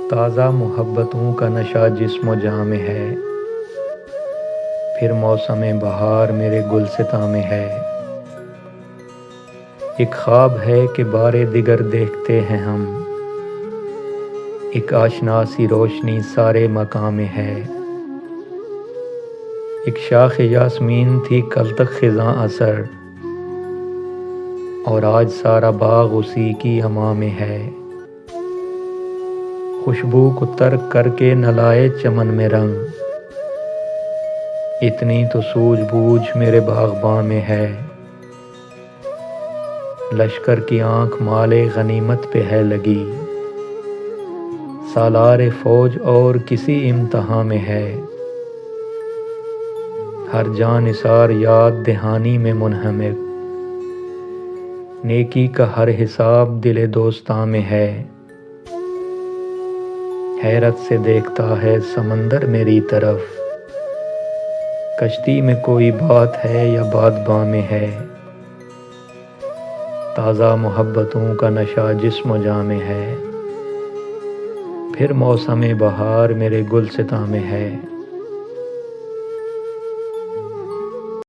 تازہ محبتوں کا نشہ جسم و جاں میں ہے، پھر موسم بہار میرے گلستاں میں ہے۔ ایک خواب ہے کہ بارے دیگر دیکھتے ہیں ہم، ایک آشنا سی روشنی سارے مکاں میں ہے۔ ایک شاخ یاسمین تھی کل تک خزاں اثر، اور آج سارا باغ اسی کی اما میں ہے۔ خوشبو کو ترک کر کے نہ لائے چمن میں رنگ، اتنی تو سوجھ بوجھ میرے باغباں میں ہے۔ لشکر کی آنکھ مالے غنیمت پہ ہے لگی، سالار فوج اور کسی امتحاں میں ہے۔ ہر جاں نثار یاد دہانی میں منہمک، نیکی کا ہر حساب دل دوستاں میں ہے۔ حیرت سے دیکھتا ہے سمندر میری طرف، کشتی میں کوئی بات ہے یا بادباں میں ہے۔ تازہ محبتوں کا نشہ جسم و جاں میں ہے، پھر موسم بہار میرے گلستاں میں ہے۔